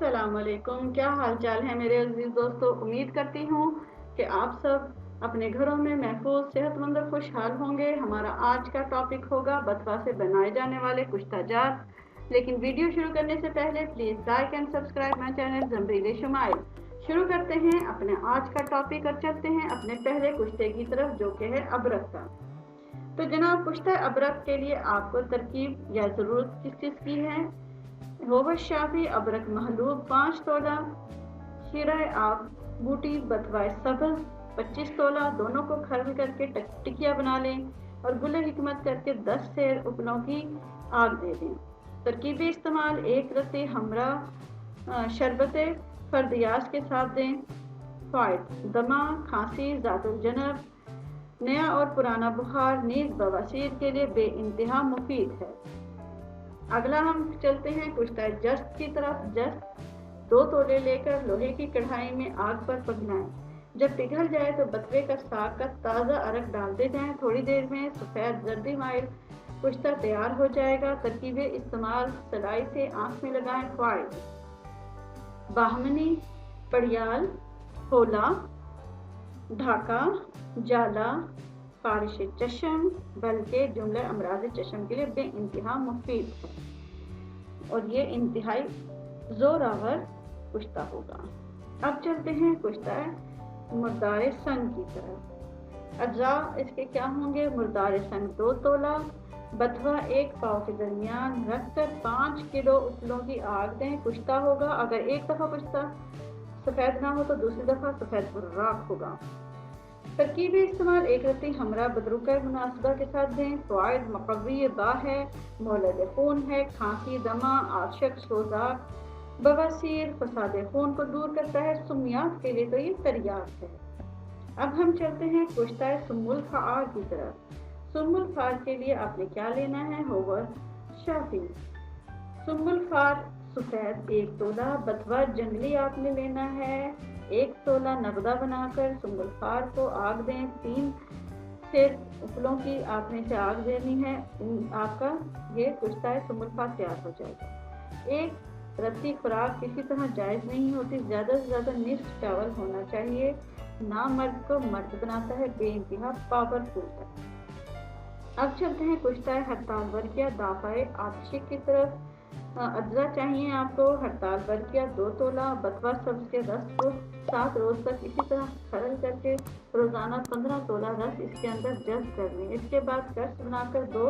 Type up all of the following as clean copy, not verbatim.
अस्सलाम वालेकुम। क्या हाल चाल है मेरे अजीज दोस्तों। उम्मीद करती हूँ कि आप सब अपने घरों में महफूज, सेहतमंद और खुशहाल होंगे। हमारा आज का टॉपिक होगा बथवा से बनाए जाने वाले कुश्ताजात। लेकिन वीडियो शुरू करने से पहले please like and subscribe my channel Zamreel Shumail. शुरू करते हैं अपने आज का टॉपिक और चलते हैं अपने पहले कुश्ते की तरफ, जो कि है अबरक का। तो जनाब, कुश्ता अबरक के लिए आपको तरकीब या ज़रूरत किस चीज़ की है। होगा शाफी अबरक महलूब 5 तोला, शीरा आब बूटी बथवाए सब्ज़ 25 तोला, दोनों को खरल करके टिकिया बना लें और गुले हिकमत करके 10 सेर उपलों की आग दे दें। तरकीब इस्तेमाल: 1 रत्ती हमरा शरबत फर्दियास के साथ दें। फ़ायद: दमा, खांसी, ज़ातुल जनब, नया और पुराना बुखार नीज बवासीर के लिए बेइंतहा मुफीद है। अगला हम चलते हैं कुश्ता जस्त की तरफ। जस्त 2 तोले लेकर लोहे की कढ़ाई में आग पर पकनाएं। जब पिघल जाए तो बथवे का साग का ताज़ा अरक डालते जाएं। थोड़ी देर में सफ़ेद जर्दी माइल कुश्ता तैयार हो जाएगा। तरकीबें इस्तेमाल: सलाई से आँख में लगाएं। फ़ायद: बाहमनी, पड़ियाल, होला, ढाका, जाला, फारिश चशम, बल्कि जुमला अमराज चशम के लिए बेइंतहा मुफीद है और ये इंतहाई जोरावर कुश्ता होगा। अब चलते हैं कुश्ता मुर्दार संग की तरफ। अज्जा इसके क्या होंगे। मुर्दार संग 2 तोला, बथवा 1 पाव के दरमियान रखकर 5 किलो उपलों की आग दें। कुश्ता होगा, अगर एक दफ़ा कुश्ता सफ़ेद ना हो तो दूसरी दफ़ा सफ़ेद बुर्राक होगा। तरकीब इस्तेमाल: 1 रत्ती हमरा बदरुकर मुनासबा के साथ दें। फ़वाइद: मक़वी बा है, मौलद खून है, खांसी, दमा, आशक, सोजाक, बवासीर, फसाद खून को दूर करता है। सुमियात के लिए तो ये तरियाक है। अब हम चलते हैं कुश्ता सुमुल फ़ार की तरफ। सुमुल फ़ार के लिए आपने क्या लेना है। होगा शाफी सुमुल फ़ार सफ़ेद 1 तोला, बथवा जंगली आपने लेना है 1 तोला। नगदा बनाकर सुमुल फ़ार को आग दें। 3 से उपलों की आपने से आग देनी है। आपका ये कुश्ता सुमुल फ़ार तैयार हो जाएगा। 1 रत्ती खुराक किसी तरह जायज़ नहीं होती, ज़्यादा से ज़्यादा निस्फ चावल होना चाहिए। ना मर्द को मर्द बनाता है, बेइंतहा पावरफुल है। अब चलते हैं कुश्ता हड़ताल वर्किया दाफ़ाए आतिशिक की तरफ। अज्जा चाहिए आपको। हड़ताल वर्किया 2 तोला, बथवा सब्ज़ के रस को 7 रोज़ तक इसी तरह खरल करके रोज़ाना 15 तोला रस इसके अंदर जज्ब कर लें। इसके बाद कर्स बनाकर 2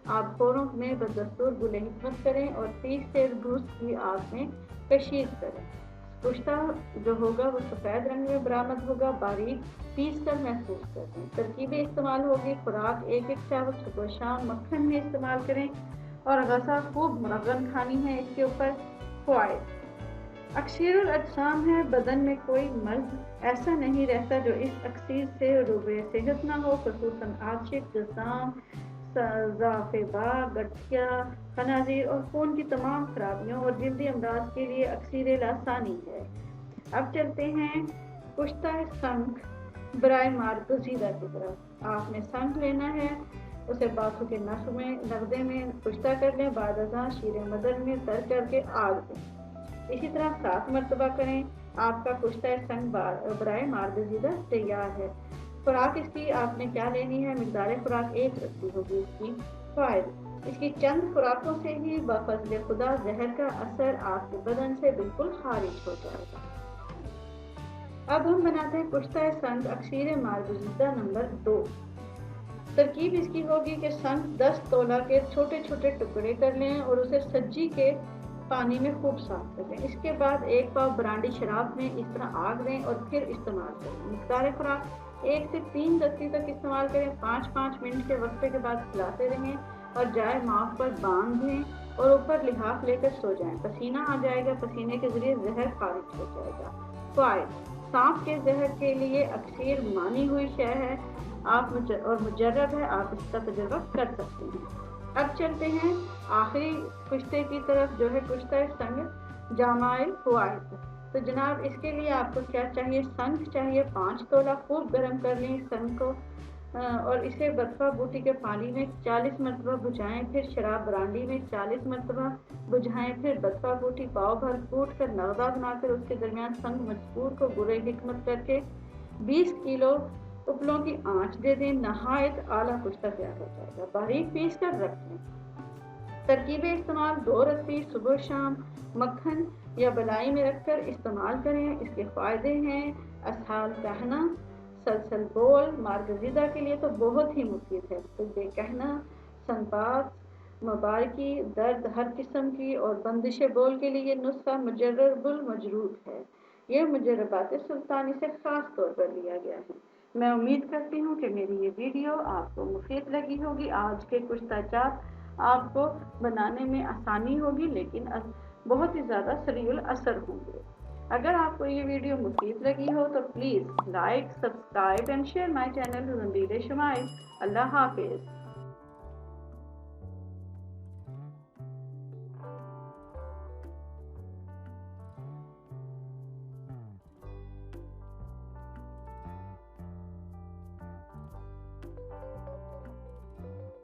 आबखोरों में बदस्तूर गुले हिकमत करें और 30 सेर घूस की आग में कशीद करें। कुश्ता जो होगा वो सफ़ेद रंग में बरामद होगा। बारीक पीस कर महसूस करें। तरकीबें इस्तेमाल होगी: खुराक 1-1 चावल सुबह शाम मक्खन में इस्तेमाल करें और गज़ा खूब मुरगन खानी है। इसके ऊपर फ़वाइद: अक्सीरुल अजसाम है, बदन में कोई मर्ज ऐसा नहीं रहता जो इस अक्सीर से रुबे सेहत ना हो, खुसूसन आशिक, जुज़ाम, ज़ाफ़ेबा, गठिया, खनाज़ीर और खून की तमाम खराबियों और जल्दी अमराज के लिए अक्सीर लासानी है। अब चलते हैं कुश्ता संख बराए मारगज़ीदा की तरफ। आपने संख लेना है, उसे बाथू के नगदे में कुश्ता कर लें। बाद अज़ां शीरे मदर में तर करके आग दें। इसी तरह 7 मरतबा करें। आपका कुश्ता संग बराए मारगज़ीदा तैयार है। खुराक इसकी आपने क्या लेनी है। मिक़दार खुराक 1 रत्ती होगी इसकी। फ़ायद: इसकी चंद खुराकों से ही बफ़ज़्ल खुदा जहर का असर आपके बदन से बिल्कुल खारिज हो जाएगा। अब हम बनाते हैं कुश्ता संग अक्सीर मारगज़ीदा नंबर 2। तरकीब इसकी होगी कि संग 10 तोला के छोटे छोटे टुकड़े कर लें और उसे सज्जी के पानी में खूब साफ कर लें। इसके बाद 1 पाव ब्रांडी शराब में इस तरह आग दें और फिर इस्तेमाल करें। मिक़दार खुराक 1 से 3 रत्ती तक इस्तेमाल करें। 5-5 मिनट के वक्फे के बाद खिलाते रहें और जाए माफ पर बांध दें और ऊपर लिहाफ लेकर सो जाएं। पसीना आ जाएगा, पसीने के जरिए जहर खारिज हो जाएगा। फ़ायद: सांप के जहर के लिए अक्सीर मानी हुई शय है आप और मुजर्रब है, आप इसका तजुर्बा कर सकते हैं। अब चलते हैं आखिरी कुश्ते की तरफ, जो है कुश्ता संग जामाइल फ़वाइद। तो जनाब, इसके लिए आपको क्या चाहिए। संग चाहिए 5 तोला, खूब गर्म कर लें संग को। اور اسے بطفہ بوٹی کے پانی میں 40 مرتبہ بجھائیں، پھر شراب برانڈی میں 40 مرتبہ بجھائیں، پھر بطفہ بوٹی پاؤ بھر کوٹ کر نغدہ بنا کر اس کے درمیان سنگ مجبور کو برے حکمت کر کے 20 کلو اپلوں کی آنچ دے دیں، نہایت اعلیٰ کشتہ تیار ہو جائے گا، باریک پیس کر رکھ لیں۔ ترکیبیں استعمال 2 رتی صبح شام مکھن یا بلائی میں رکھ کر استعمال کریں۔ اس کے فائدے ہیں اسہال کہنا، سلسل بول، مارگزیدہ کے لیے تو بہت ہی مفید ہے، طب کہنا، سنپاس، مبارکی، درد ہر قسم کی اور بندش بول کے لیے نسخہ مجرب المجروب ہے۔ یہ مجربات سلطانی سے خاص طور پر لیا گیا ہے۔ میں امید کرتی ہوں کہ میری یہ ویڈیو آپ کو مفید لگی ہوگی۔ آج کے کچھ تجات آپ کو بنانے میں آسانی ہوگی لیکن بہت ہی زیادہ سریع الاثر ہوں گے۔ اگر آپ کو یہ ویڈیو مفید لگی ہو تو please like, subscribe and share my channel Zambeel Shumail. اللہ حافظ۔